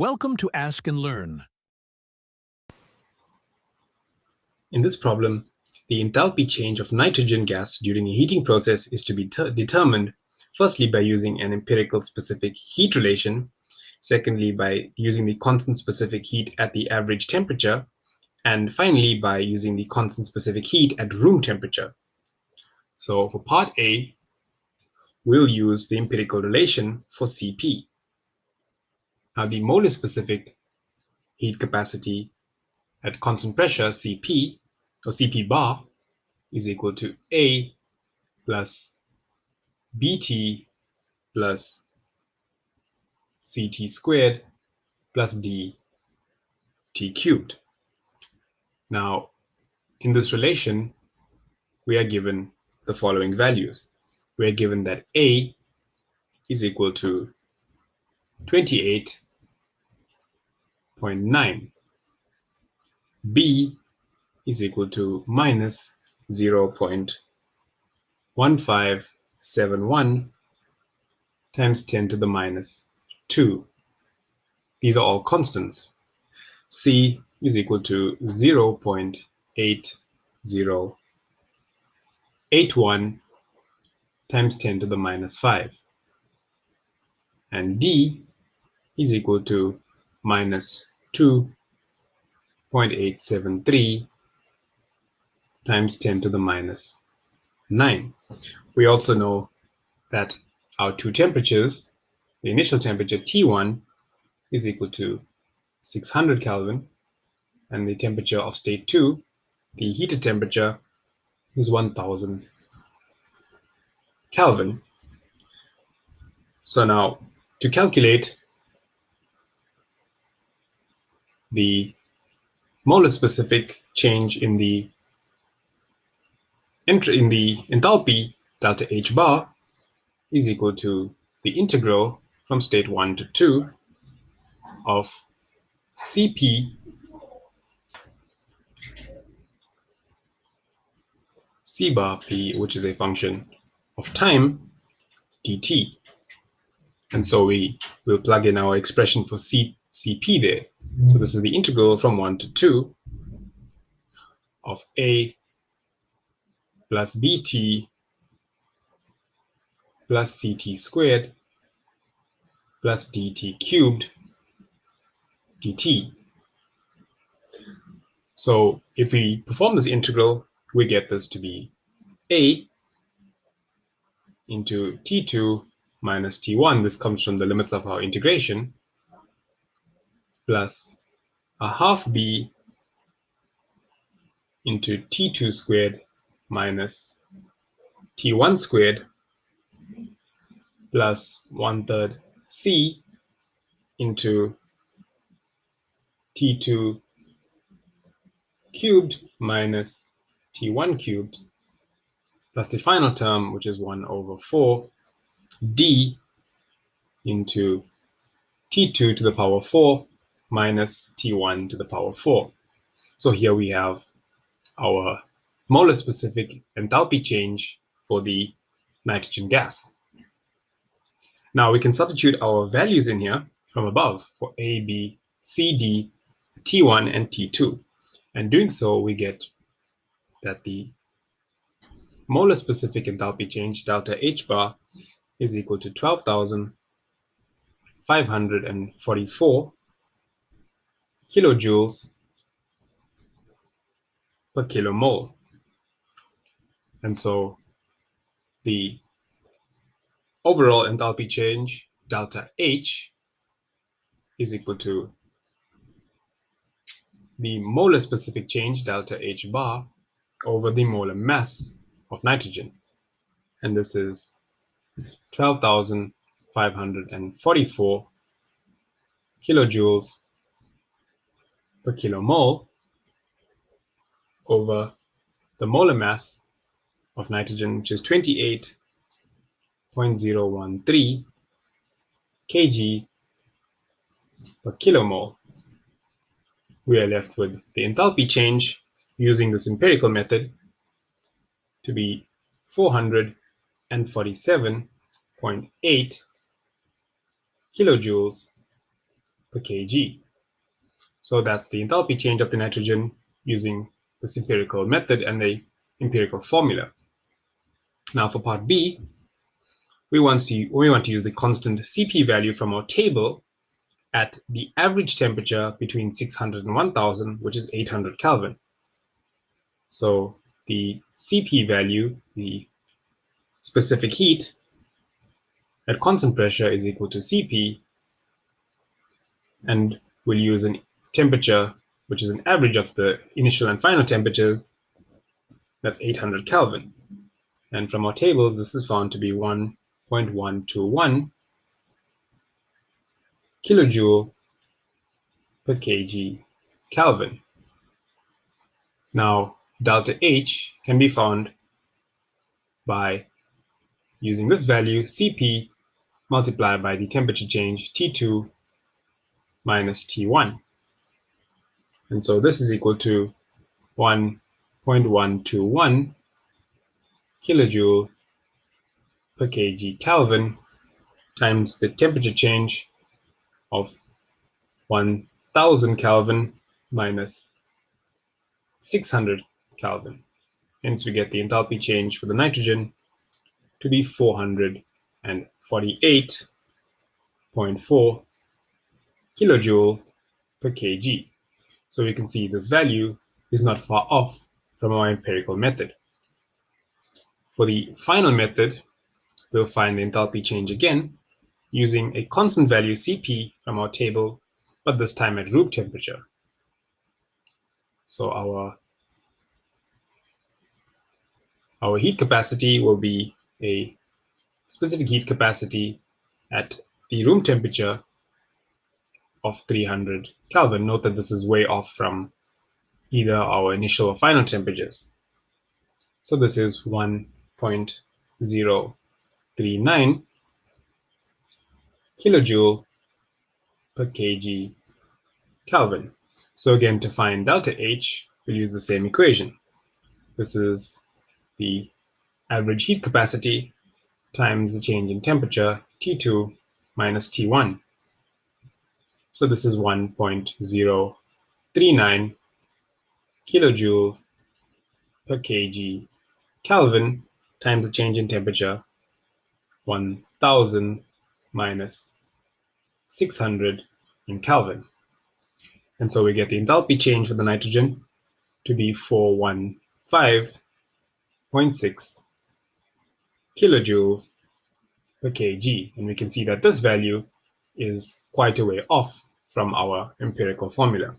Welcome to Ask and Learn. In this problem, the enthalpy change of nitrogen gas during a heating process is to be determined firstly by using an empirical specific heat relation, secondly by using the constant specific heat at the average temperature, and finally by using the constant specific heat at room temperature. So for part A, we'll use the empirical relation for Cp. Now the molar specific heat capacity at constant pressure Cp, or Cp bar, is equal to A plus Bt plus Ct squared plus dt cubed. Now, in this relation, we are given the following values. We are given that A is equal to 28.9, B is equal to minus 0.1571 times 10 to the minus 2. These are all constants. C is equal to 0.8081 times 10 to the minus 5. And D is equal to minus 2.873 times 10 to the minus 9. We also know that our two temperatures, the initial temperature T1 is equal to 600 Kelvin, and the temperature of state 2, the heated temperature, is 1000 Kelvin. So now, to calculate the molar specific change in the enthalpy, delta H bar is equal to the integral from state 1 to 2 of Cp C bar P, which is a function of time, dt. And so we will plug in our expression for Cp there. So this is the integral from 1 to 2 of A plus Bt plus Ct squared plus dt cubed dt. So if we perform this integral, we get this to be A into T2 minus T1. This comes from the limits of our integration, plus a half B into T2 squared minus T1 squared plus 1/3 C into T2 cubed minus T1 cubed plus the final term, which is 1/4 D into T2 to the power 4 minus T1 to the power 4. So here we have our molar specific enthalpy change for the nitrogen gas. Now we can substitute our values in here from above for A, B, C, D, T1, and T2. And doing so, we get that the molar specific enthalpy change, delta H bar, is equal to 12,544 kilojoules per kilomole. And so the overall enthalpy change, delta H, is equal to the molar specific change, delta H bar, over the molar mass of nitrogen. And this is 12,544 kilojoules per kilomole over the molar mass of nitrogen, which is 28.013 kg per kilomole. We are left with the enthalpy change using this empirical method to be 447.8 kilojoules per kg. So that's the enthalpy change of the nitrogen using this empirical method and the empirical formula. Now for part B, we want to use the constant Cp value from our table at the average temperature between 600 and 1000, which is 800 Kelvin. So the Cp value, the specific heat at constant pressure, is equal to Cp, and we'll use a temperature which is an average of the initial and final temperatures. That's 800 Kelvin. And from our tables, this is found to be 1.121 kilojoule per kg Kelvin. Now, delta H can be found by using this value, Cp, multiplied by the temperature change, T2 minus T1. And so this is equal to 1.121 kilojoule per kg Kelvin times the temperature change of 1000 Kelvin minus 600 Kelvin. Hence we get the enthalpy change for the nitrogen to be 448.4 kilojoule per kg. So we can see this value is not far off from our empirical method. For the final method, we'll find the enthalpy change again using a constant value Cp from our table, but this time at room temperature. So our heat capacity will be a specific heat capacity at the room temperature of 300 Kelvin. Note that this is way off from either our initial or final temperatures. So this is 1.039 kilojoule per kg Kelvin. So again, to find delta H, we'll use the same equation. This is the average heat capacity times the change in temperature, T2 minus T1. So this is 1.039 kilojoule per kg Kelvin times the change in temperature, 1000 minus 600 in Kelvin. And so we get the enthalpy change for the nitrogen to be 415.6 kilojoules per kg. And we can see that this value is quite a way off from our empirical formula.